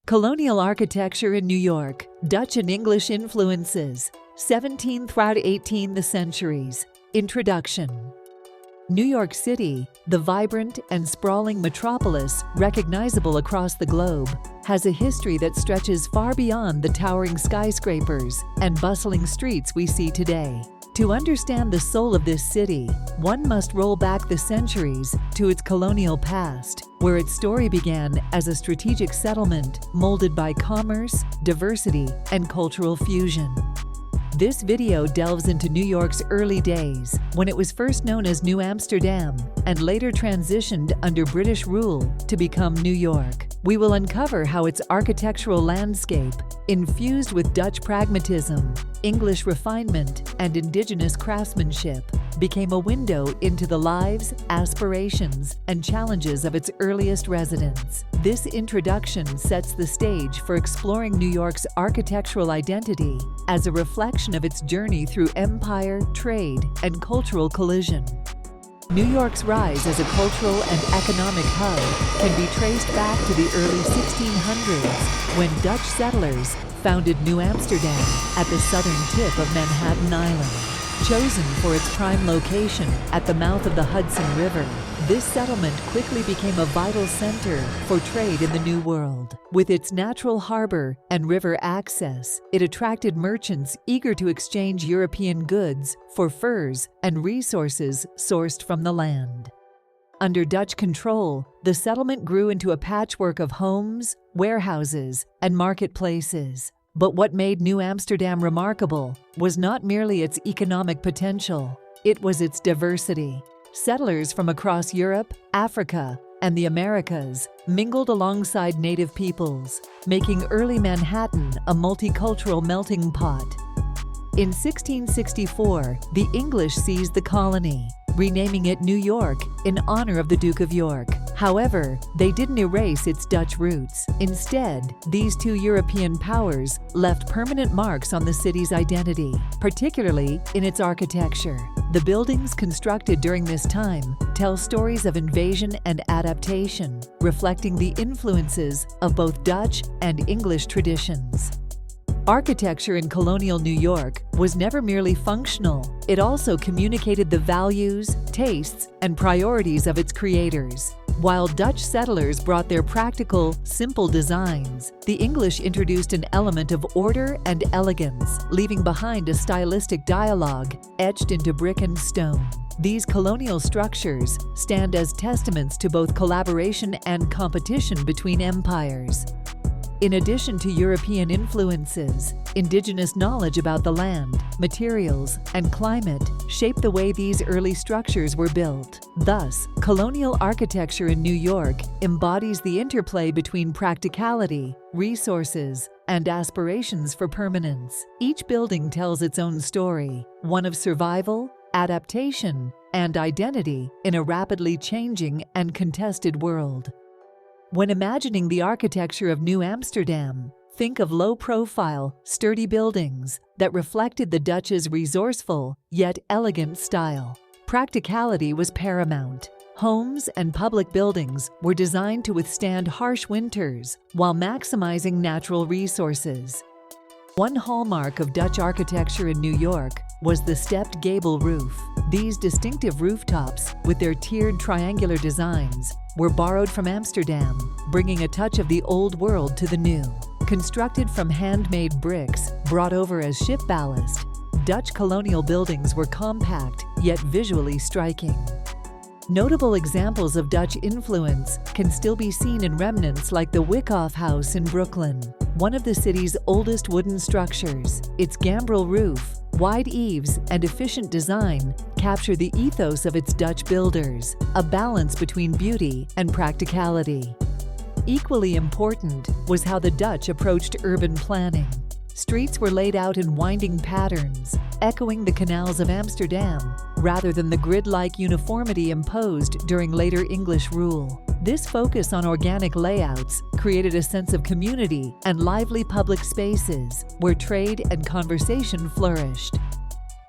Colonial architecture in New York, Dutch and English influences, 17th-18th centuries. Introduction. New York City, the vibrant and sprawling metropolis recognizable across the globe, has a history that stretches far beyond the towering skyscrapers and bustling streets we see today. To understand the soul of this city, one must roll back the centuries to its colonial past, where its story began as a strategic settlement molded by commerce, diversity, and cultural fusion. This video delves into New York's early days, when it was first known as New Amsterdam and later transitioned under British rule to become New York. We will uncover how its architectural landscape, infused with Dutch pragmatism, English refinement, and indigenous craftsmanship, became a window into the lives, aspirations, and challenges of its earliest residents. This introduction sets the stage for exploring New York's architectural identity as a reflection of its journey through empire, trade, and cultural collision. New York's rise as a cultural and economic hub can be traced back to the early 1600s, when Dutch settlers founded New Amsterdam at the southern tip of Manhattan Island. Chosen for its prime location at the mouth of the Hudson River, this settlement quickly became a vital center for trade in the New World. With its natural harbor and river access, it attracted merchants eager to exchange European goods for furs and resources sourced from the land. Under Dutch control, the settlement grew into a patchwork of homes, warehouses, and marketplaces. But what made New Amsterdam remarkable was not merely its economic potential, it was its diversity. Settlers from across Europe, Africa, and the Americas mingled alongside native peoples, making early Manhattan a multicultural melting pot. In 1664, the English seized the colony, renaming it New York in honor of the Duke of York. However, they didn't erase its Dutch roots. Instead, these two European powers left permanent marks on the city's identity, particularly in its architecture. The buildings constructed during this time tell stories of invasion and adaptation, reflecting the influences of both Dutch and English traditions. Architecture in colonial New York was never merely functional, it also communicated the values, tastes, and priorities of its creators. While Dutch settlers brought their practical, simple designs, the English introduced an element of order and elegance, leaving behind a stylistic dialogue etched into brick and stone. These colonial structures stand as testaments to both collaboration and competition between empires. In addition to European influences, indigenous knowledge about the land, materials, and climate shaped the way these early structures were built. Thus, colonial architecture in New York embodies the interplay between practicality, resources, and aspirations for permanence. Each building tells its own story, one of survival, adaptation, and identity in a rapidly changing and contested world. When imagining the architecture of New Amsterdam, think of low-profile, sturdy buildings that reflected the Dutch's resourceful yet elegant style. Practicality was paramount. Homes and public buildings were designed to withstand harsh winters while maximizing natural resources. One hallmark of Dutch architecture in New York was the stepped gable roof. These distinctive rooftops, with their tiered triangular designs, were borrowed from Amsterdam, bringing a touch of the old world to the new. Constructed from handmade bricks brought over as ship ballast, Dutch colonial buildings were compact yet visually striking. Notable examples of Dutch influence can still be seen in remnants like the Wyckoff House in Brooklyn, one of the city's oldest wooden structures. Its gambrel roof, wide eaves, and efficient design capture the ethos of its Dutch builders, a balance between beauty and practicality. Equally important was how the Dutch approached urban planning. Streets were laid out in winding patterns, echoing the canals of Amsterdam, rather than the grid-like uniformity imposed during later English rule. This focus on organic layouts created a sense of community and lively public spaces where trade and conversation flourished.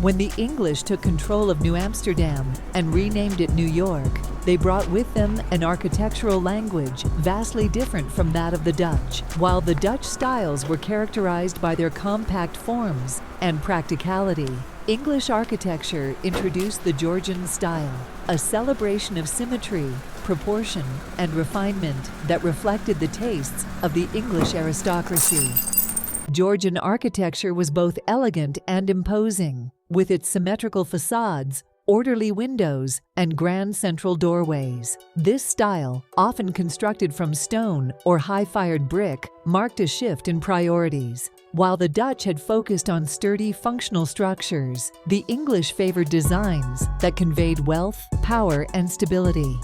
When the English took control of New Amsterdam and renamed it New York, they brought with them an architectural language vastly different from that of the Dutch. While the Dutch styles were characterized by their compact forms and practicality, English architecture introduced the Georgian style, a celebration of symmetry, proportion, and refinement that reflected the tastes of the English aristocracy. Georgian architecture was both elegant and imposing, with its symmetrical facades, orderly windows, and grand central doorways. This style, often constructed from stone or high-fired brick, marked a shift in priorities. While the Dutch had focused on sturdy, functional structures, the English favored designs that conveyed wealth, power, and stability.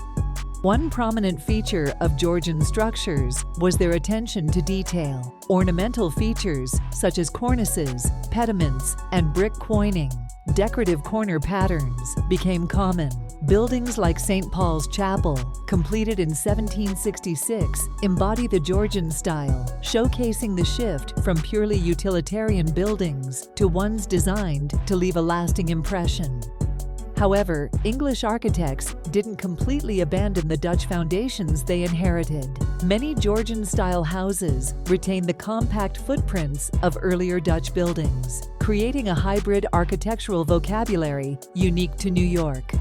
One prominent feature of Georgian structures was their attention to detail. Ornamental features such as cornices, pediments, and brick quoining, decorative corner patterns, became common. Buildings like St. Paul's Chapel, completed in 1766, embody the Georgian style, showcasing the shift from purely utilitarian buildings to ones designed to leave a lasting impression. However, English architects didn't completely abandon the Dutch foundations they inherited. Many Georgian-style houses retain the compact footprints of earlier Dutch buildings, creating a hybrid architectural vocabulary unique to New York.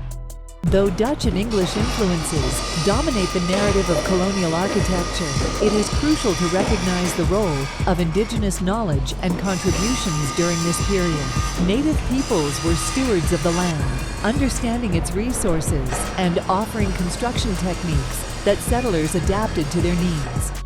Though Dutch and English influences dominate the narrative of colonial architecture, it is crucial to recognize the role of indigenous knowledge and contributions during this period. Native peoples were stewards of the land, understanding its resources and offering construction techniques that settlers adapted to their needs.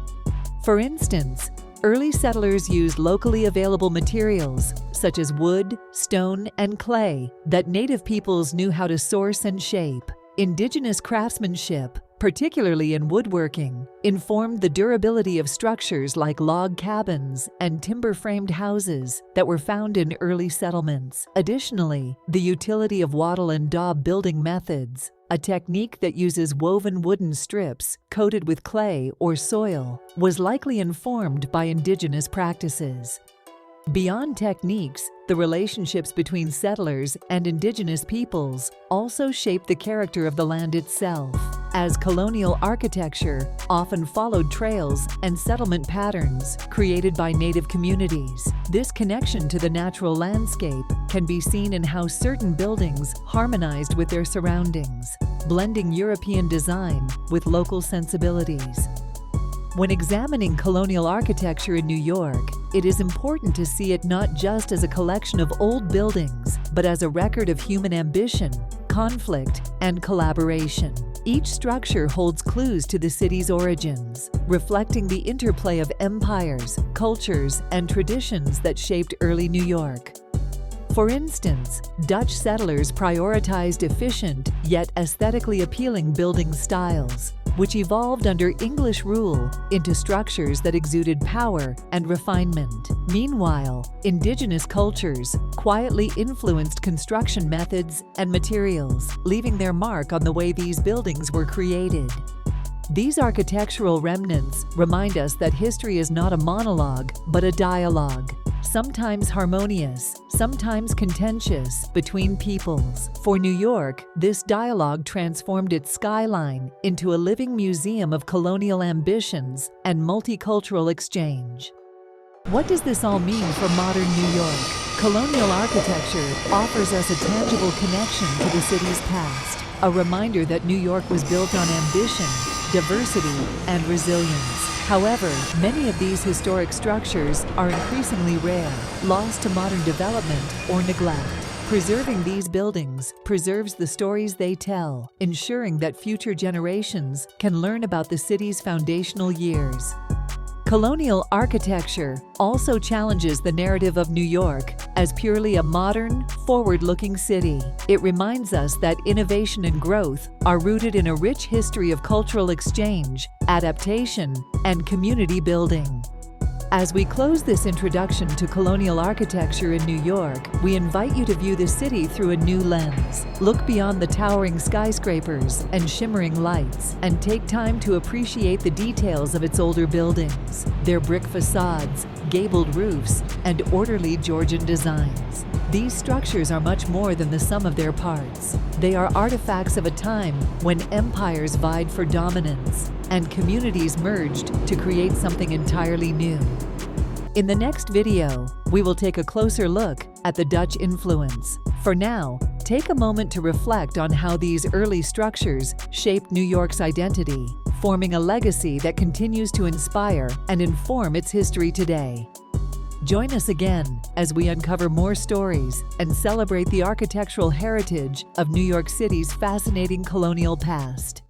For instance, early settlers used locally available materials such as wood, stone, and clay that native peoples knew how to source and shape. Indigenous craftsmanship, particularly in woodworking, informed the durability of structures like log cabins and timber-framed houses that were found in early settlements. Additionally, the utility of wattle and daub building methods, a technique that uses woven wooden strips coated with clay or soil, was likely informed by indigenous practices. Beyond techniques, the relationships between settlers and indigenous peoples also shaped the character of the land itself, as colonial architecture often followed trails and settlement patterns created by native communities. This connection to the natural landscape can be seen in how certain buildings harmonized with their surroundings, blending European design with local sensibilities. When examining colonial architecture in New York, it is important to see it not just as a collection of old buildings, but as a record of human ambition, conflict, and collaboration. Each structure holds clues to the city's origins, reflecting the interplay of empires, cultures, and traditions that shaped early New York. For instance, Dutch settlers prioritized efficient yet aesthetically appealing building styles, which evolved under English rule into structures that exuded power and refinement. Meanwhile, indigenous cultures quietly influenced construction methods and materials, leaving their mark on the way these buildings were created. These architectural remnants remind us that history is not a monologue, but a dialogue, sometimes harmonious, sometimes contentious, between peoples. For New York, this dialogue transformed its skyline into a living museum of colonial ambitions and multicultural exchange. What does this all mean for modern New York? Colonial architecture offers us a tangible connection to the city's past, a reminder that New York was built on ambition, diversity, and resilience. However, many of these historic structures are increasingly rare, lost to modern development or neglect. Preserving these buildings preserves the stories they tell, ensuring that future generations can learn about the city's foundational years. Colonial architecture also challenges the narrative of New York as purely a modern, forward-looking city. It reminds us that innovation and growth are rooted in a rich history of cultural exchange, adaptation, and community building. As we close this introduction to colonial architecture in New York, we invite you to view the city through a new lens. Look beyond the towering skyscrapers and shimmering lights, and take time to appreciate the details of its older buildings, their brick facades, gabled roofs, and orderly Georgian designs. These structures are much more than the sum of their parts. They are artifacts of a time when empires vied for dominance and communities merged to create something entirely new. In the next video, we will take a closer look at the Dutch influence. For now, take a moment to reflect on how these early structures shaped New York's identity, forming a legacy that continues to inspire and inform its history today. Join us again as we uncover more stories and celebrate the architectural heritage of New York City's fascinating colonial past.